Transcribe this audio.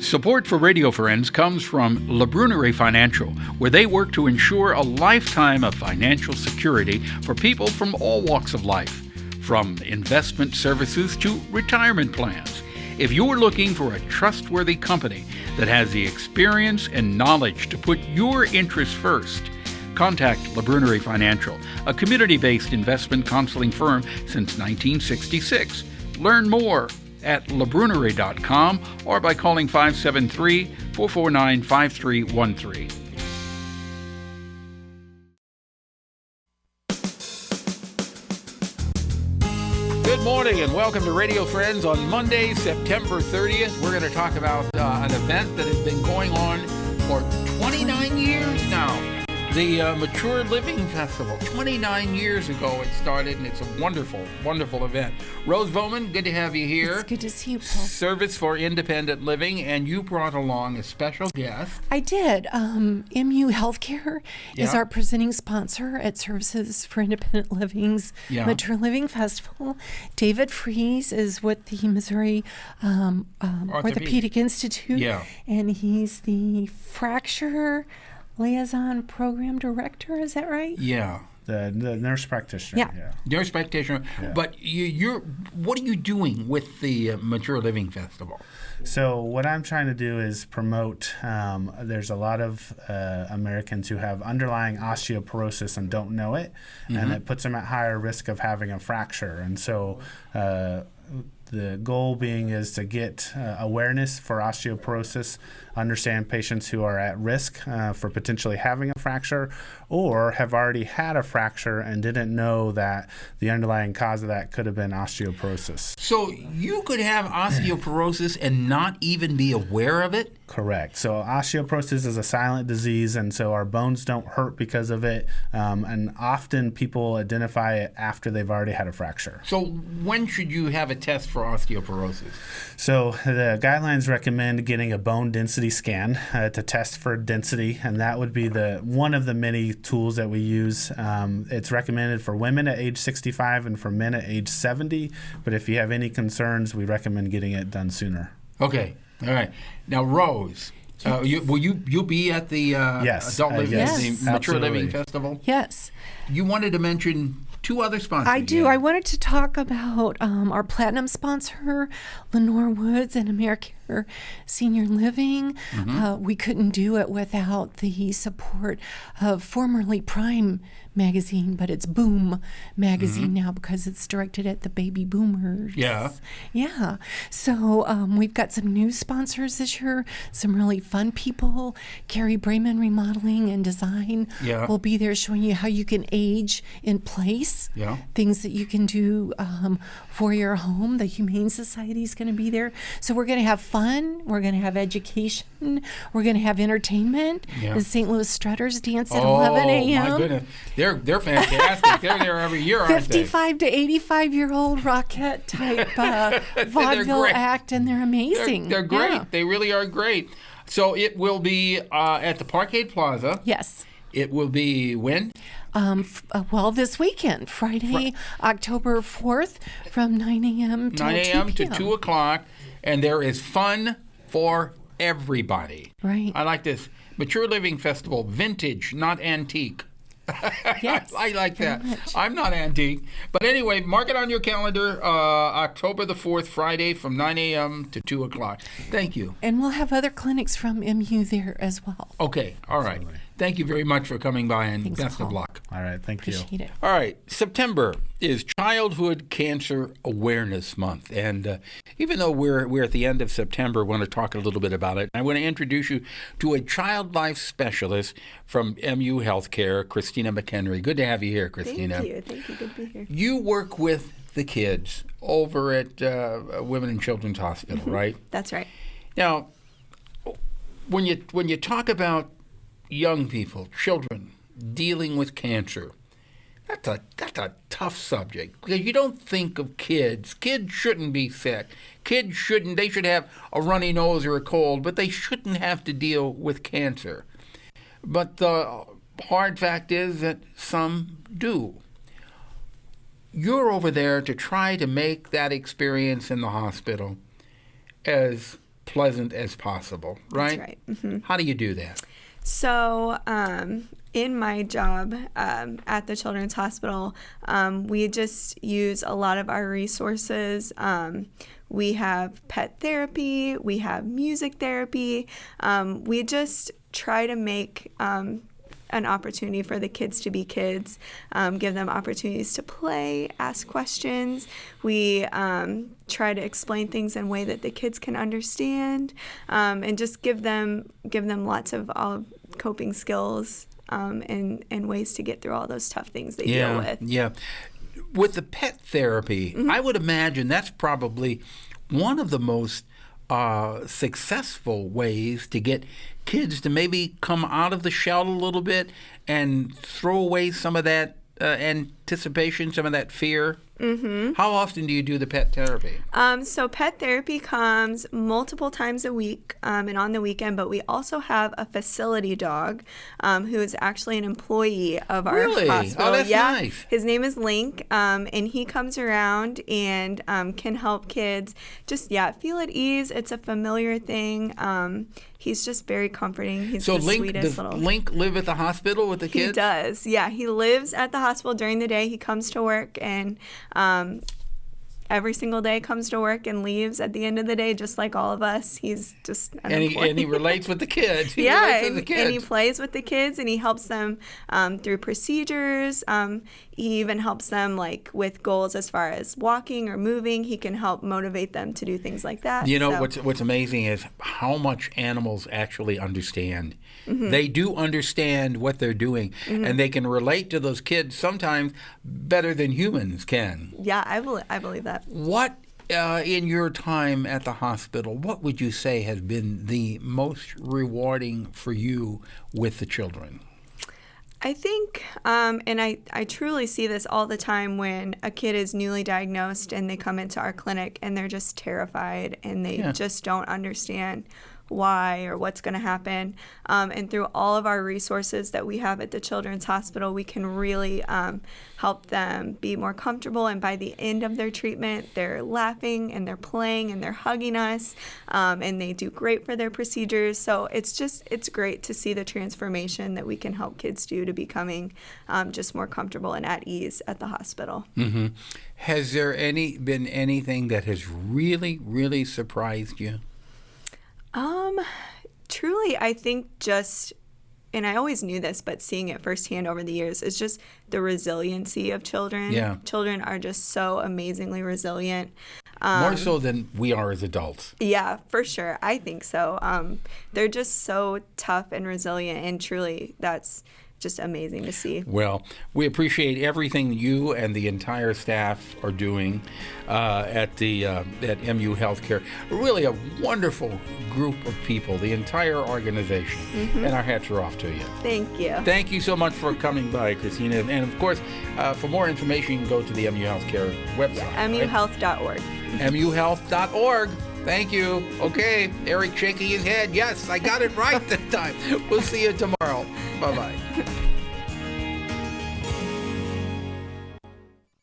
Support for Radio Friends comes from Le Brunnery Financial, where they work to ensure a lifetime of financial security for people from all walks of life, from investment services to retirement plans. If you're looking for a trustworthy company that has the experience and knowledge to put your interests first, contact Le Brunnery Financial, a community-based investment counseling firm since 1966. Learn more at lebrunnery.com or by calling 573-449-5313. Good morning and welcome to Radio Friends on Monday, September 30th. We're going to talk about an event that has been going on for 29 years now. The Mature Living Festival. 29 years ago it started, and it's a wonderful, wonderful event. Rose Bowman, good to have you here. It's good to see you, Paul. Service for Independent Living, and you brought along a special guest. I did. MU Healthcare is our presenting sponsor at Services for Independent Living's Mature Living Festival. David Reeves is with the Missouri Orthopedic Institute, and he's the Fracture Liaison Program Director, is that right? Yeah. The nurse practitioner. Yeah. Nurse practitioner. Yeah. But what are you doing with the Mature Living Festival? So what I'm trying to do is promote, there's a lot of Americans who have underlying osteoporosis and don't know it, and it puts them at higher risk of having a fracture. And so the goal being is to get awareness for osteoporosis, understand patients who are at risk for potentially having a fracture or have already had a fracture and didn't know that the underlying cause of that could have been osteoporosis. So you could have osteoporosis and not even be aware of it? Correct. So osteoporosis is a silent disease, and so our bones don't hurt because of it, and often people identify it after they've already had a fracture. So when should you have a test for osteoporosis? So the guidelines recommend getting a bone density scan to test for density, and that would be one of the many tools that we use. It's recommended for women at age 65 and for men at age 70, but if you have any concerns, we recommend getting it done sooner. Okay. All right. Now, Rose, you'll be at the Adult Living, the Mature Living Festival? Yes. You wanted to mention two other sponsors. I do. I wanted to talk about our platinum sponsor, Lenore Woods and AmeriCare Senior Living. We couldn't do it without the support of formerly Prime magazine, but it's Boom magazine now because it's directed at the baby boomers. Yeah. So we've got some new sponsors this year, some really fun people. Carrie Brayman Remodeling and Design will be there showing you how you can age in place, things that you can do for your home. The Humane Society is going to be there. So we're going to have fun. We're going to have education. We're going to have entertainment. The St. Louis Strutters dance at 11 a.m. Oh, my goodness. They're fantastic. They're there every year, aren't 55 to 85-year-old Rockette type vaudeville act, and they're amazing. They're great. Yeah. They really are great. So it will be at the Parkade Plaza. Yes. It will be when? This weekend, Friday, October 4th, from 9 a.m. to 9 a.m. 2 to 2 o'clock, and there is fun for everybody. Right. I like this. Mature Living Festival, vintage, not antique. Yes, I like that. Much. I'm not antique. But anyway, mark it on your calendar, October the 4th, Friday from 9 a.m. to 2 o'clock. Thank you. And we'll have other clinics from MU there as well. Okay. All right. Thank you very much for coming by, and best of luck. All right. Thank you. Appreciate it. All right. September is Childhood Cancer Awareness Month. And even though we're at the end of September, we want to talk a little bit about it. I want to introduce you to a child life specialist from MU Healthcare, Christina McHenry. Good to have you here, Christina. Thank you. Thank you. Good to be here. You work with the kids over at Women and Children's Hospital, right? That's right. Now, when you talk about young people, children dealing with cancer, that's a tough subject because you don't think of kids. Kids shouldn't be sick. They should have a runny nose or a cold, but they shouldn't have to deal with cancer. But the hard fact is that some do. You're over there to try to make that experience in the hospital as pleasant as possible, right? That's right. Mm-hmm. How do you do that? So, in my job at the Children's Hospital, we just use a lot of our resources. We have pet therapy, we have music therapy. We just try to make an opportunity for the kids to be kids, give them opportunities to play, ask questions. We try to explain things in a way that the kids can understand, and just give them lots of coping skills and ways to get through all those tough things they deal with. Yeah. With the pet therapy, I would imagine that's probably one of the most successful ways to get kids to maybe come out of the shell a little bit and throw away some of that anticipation, some of that fear. Mm-hmm. How often do you do the pet therapy? So pet therapy comes multiple times a week and on the weekend, but we also have a facility dog who is actually an employee of our hospital. Oh, that's nice. His name is Link, and he comes around and can help kids just, feel at ease. It's a familiar thing. He's just very comforting. He's the sweetest little... Does Link live at the hospital with the kids? He does, yeah. He lives at the hospital during the day. He comes to work and every single day comes to work and leaves at the end of the day, just like all of us. He's just an employee. And he relates with the kids. And he plays with the kids, and he helps them through procedures. He even helps them with goals as far as walking or moving. He can help motivate them to do things like that. What's amazing is how much animals actually understand. Mm-hmm. They do understand what they're doing, and they can relate to those kids sometimes better than humans can. Yeah, I believe that. What, in your time at the hospital, what would you say has been the most rewarding for you with the children? I think, and I truly see this all the time when a kid is newly diagnosed and they come into our clinic and they're just terrified and they just don't understand why or what's going to happen. And through all of our resources that we have at the Children's Hospital, we can really help them be more comfortable. And by the end of their treatment, they're laughing and they're playing and they're hugging us, and they do great for their procedures. So it's great to see the transformation that we can help kids do to becoming just more comfortable and at ease at the hospital. Mm-hmm. Has there been anything that has really, really surprised you? Truly, I think and I always knew this, but seeing it firsthand over the years is just the resiliency of children. Yeah. Children are just so amazingly resilient. More so than we are as adults. Yeah, for sure. I think so. They're just so tough and resilient, and truly that's just amazing to see. Well, we appreciate everything you and the entire staff are doing at MU Healthcare. Really a wonderful group of people, the entire organization. Mm-hmm. And our hats are off to you. Thank you. Thank you so much for coming by, Christina. And of course, for more information, you can go to the MU Healthcare website. MUHealth.org. MUHealth.org. Thank you. Okay, Eric shaking his head. Yes, I got it right this time. We'll see you tomorrow. Bye-bye.